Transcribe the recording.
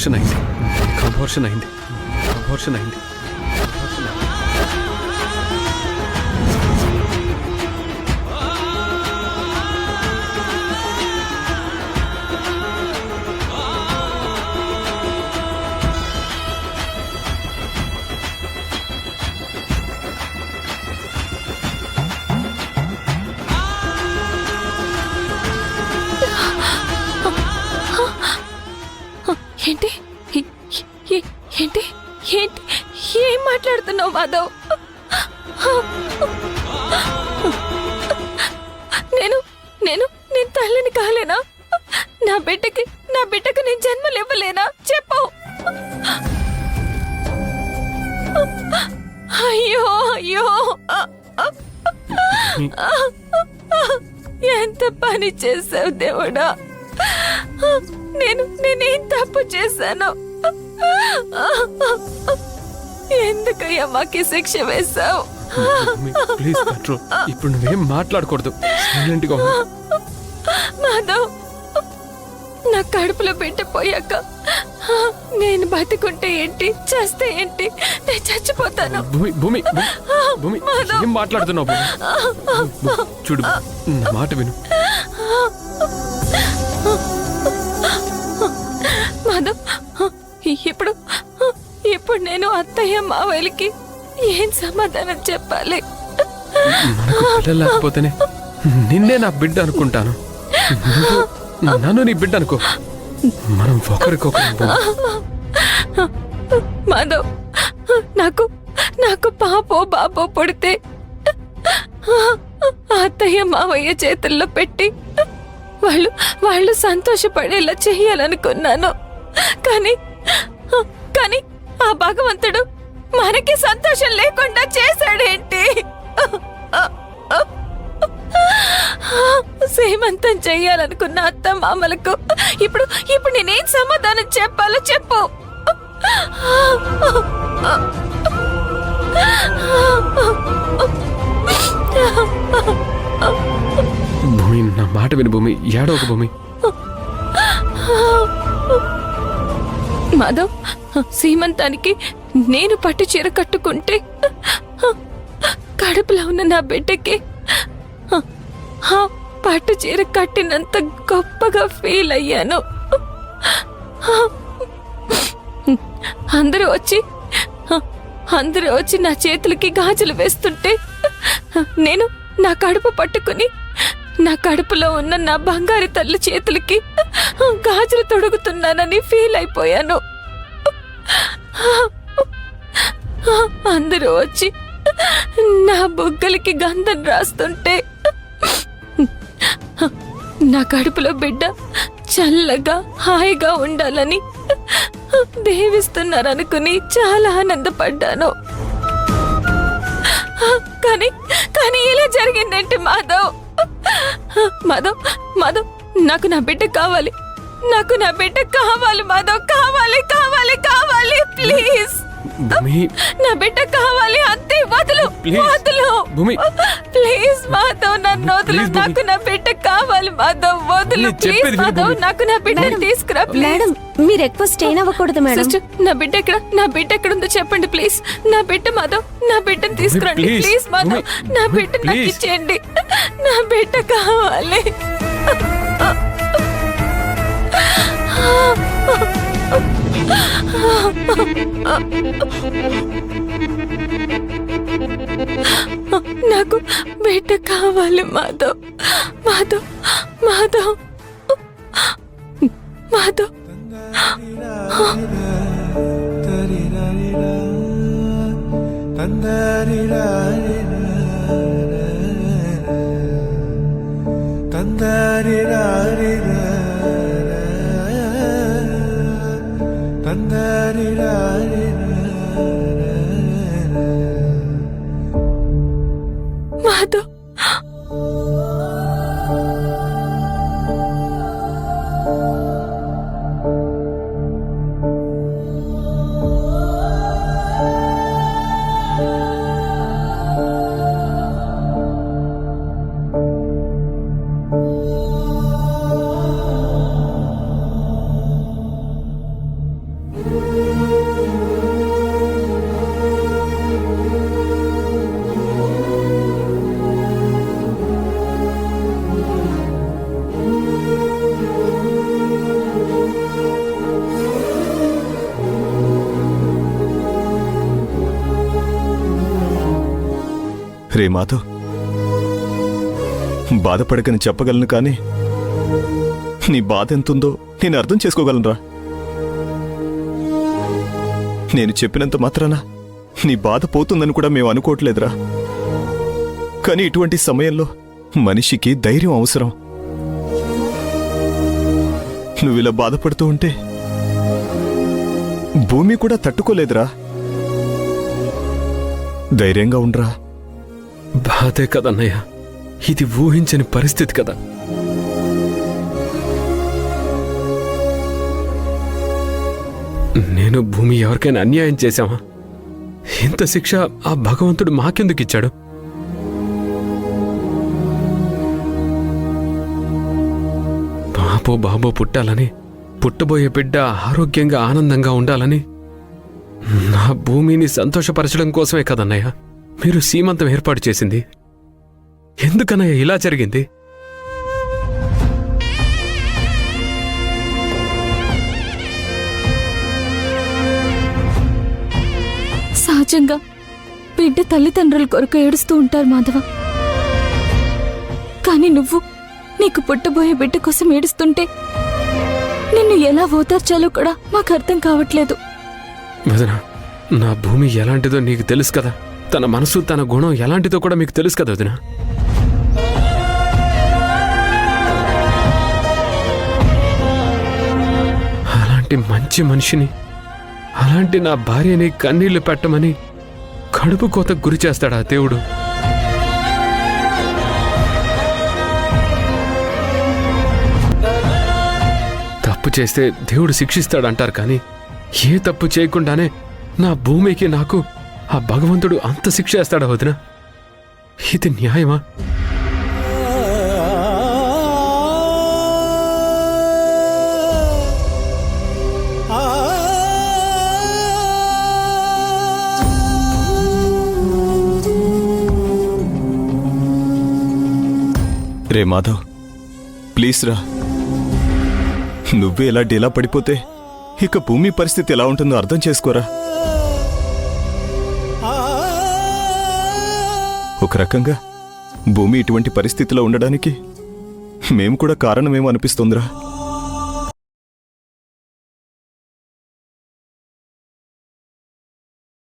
Abortion అయింది. Abortion అయింది. Abortion అయింది. ఏంటి ఏంటి ఏంటి ఏం మాట్లాడుతున్నావు మాధవ్? నేను నేను నేను తల్లిని కాలేనా? నా బిడ్డకి నేను జన్మలు ఇవ్వలేనా? చెప్పు. అయ్యో అయ్యో, ఎంత పని చేసావు దేవుడా. నేనేం తప్పు చేశాను? ఎందుకయ్యా మాకి శిక్ష వేశావు? Please control. ఇప్పుడు నువ్వేం మాట్లాడకూడదు. సైలెంట్గా ఉండు. మాధవ్, నా కడుపులో పెట్టిపోయాక నేను బతికుంటే ఏంటి, చేస్తే ఏంటి? నేను చచ్చిపోతాను. భూమి భూమి భూమి ఏం మాట్లాడుతున్నావు? భూమి చూడు, నా మాట విను. మాధవ్, ఇప్పుడు నేను అత్తయ్య మావయ్యలకి ఏం సమాధానం చెప్పాలి? మనకు పిల్లలు లేకపోతేనే నిన్నే నా బిడ్డ అనుకుంటాను. నన్ను నీ బిడ్డ అనుకో. మనం ఒకరికొకరు. మాధవ్, నాకు పాపో బాబో పుడితే అత్తయ్య మావయ్య చేతుల్లో పెట్టి వాళ్ళు సంతోషపడేలా చెయ్యాలనుకున్నాను. కానీ ఆ భగవంతుడు మనకి సంతోషం లేకుండా చేశాడేంటి? శ్రీమంతం చెయ్యాలనుకున్న అత్త మామలకు ఇప్పుడు నేనేం సమాధానం చెప్పాలో చెప్పు. భూమి, నా మాట విను భూమి. ఏడవకు భూమి. మాధవ్, సీమంతానికి నేను పట్టు చీర కట్టుకుంటే కడుపులో ఉన్న నా బిడ్డకి పట్టు చీర కట్టినంత గొప్పగా ఫీల్ అయ్యాను. అందరూ వచ్చి నా చేతులకి గాజులు వేస్తుంటే నేను నా కడుపు పట్టుకుని నా కడుపులో ఉన్న నా బంగారు తల్లి చేతులకి గాజులు తొడుగుతున్నానని ఫీల్ అయిపోయాను. అందరూ వచ్చి నా బుగ్గలకి గంధం రాస్తుంటే నా కడుపులో బిడ్డ చల్లగా హాయిగా ఉండాలని దీవిస్తున్నారనుకుని చాలా ఆనందపడ్డాను. కానీ ఇలా జరిగిందేంటి మాధవ్? మాధవ్, నాకు నా బిడ్డ కావాలి. నాకు నా బిడ్డ కావాలి మాధవ్. కావాలి ప్లీజ్. నా బిడ్డ కావాలి అంతే. వదులు ప్లీజ్ మాధవ్, నన్ను వదులు. నాకు నా బిడ్డ కావాలి మాధవ్. వదులు ప్లీజ్ మాధవ్, నాకు నా బిడ్డని తీసుకురా. మేడం, మీరు ఎక్కువ స్టెయిన్ అవ్వకూడదు మేడం. నా బిడ్డ ఎక్కడ ఉందో చెప్పండి ప్లీజ్. నా బిడ్డ మాధవ్, నా బిడ్డని తీసుకురండి ప్లీజ్ మాధవ్. నా బిడ్డ నాకు ఇచ్చేయండి. నా బిడ్డ కావాలి. నాకు బిడ్డ కావాలి మాధవ్. మాధవ్ మాధవ్ మాధవ్. మాధవ్, రే మాధవ్, బాధపడకని చెప్పగలను కానీ నీ బాధ ఎంతుందో నేను అర్థం చేసుకోగలనురా. నేను చెప్పినంత మాత్రాన నీ బాధ పోతుందని కూడా మేము అనుకోవట్లేదురా. కానీ ఇటువంటి సమయంలో మనిషికి ధైర్యం అవసరం. నువ్విలా బాధపడుతూ ఉంటే భూమి కూడా తట్టుకోలేదురా. ధైర్యంగా ఉండరా. బాధే కదన్నయ్య, ఇది ఊహించని పరిస్థితి కదా. నేను భూమి ఎవరికైనా అన్యాయం చేశామా? ఇంత శిక్ష ఆ భగవంతుడు మాకెందుకు ఇచ్చాడు? పాపో బాబో పుట్టాలని, పుట్టబోయే బిడ్డ ఆరోగ్యంగా ఆనందంగా ఉండాలని, నా భూమిని సంతోషపరచడం కోసమే కదన్నయ్య మీరు సీమంతం ఏర్పాటు చేసింది. ఎందుకన్నయ్య ఇలా జరిగింది? సహజంగా బిడ్డ తల్లిదండ్రుల కొరకు ఏడుస్తూ ఉంటారు మాధవ. కానీ నువ్వు నీకు పుట్టబోయే బిడ్డ కోసం ఏడుస్తుంటే నిన్ను ఎలా ఓదార్చాలో కూడా మాకు అర్థం కావట్లేదు. వదినా, నా భూమి ఎలాంటిదో నీకు తెలుసు కదా. తన మనసు, తన గుణం ఎలాంటిదో కూడా మీకు తెలుసు కదా వదినా. అలాంటి మంచి మనిషిని, అలాంటి నా భార్యని కన్నీళ్లు పెట్టమని కడుపు కోతకు గురి చేస్తాడా దేవుడు? తప్పు చేస్తే దేవుడు శిక్షిస్తాడంటారు, కానీ ఏ తప్పు చేయకుండానే నా భూమికి, నాకు ఆ భగవంతుడు అంత శిక్ష వేస్తాడా వదినా? ఇది న్యాయమా? రే మాధవ్, ప్లీజ్ రా. నువ్వే ఇలా డీలా పడిపోతే ఇక భూమి పరిస్థితి ఎలా ఉంటుందో అర్థం చేసుకోరా. ఒక రకంగా భూమి ఇటువంటి పరిస్థితిలో ఉండడానికి మేము కూడా కారణమేమో అనిపిస్తుందిరా.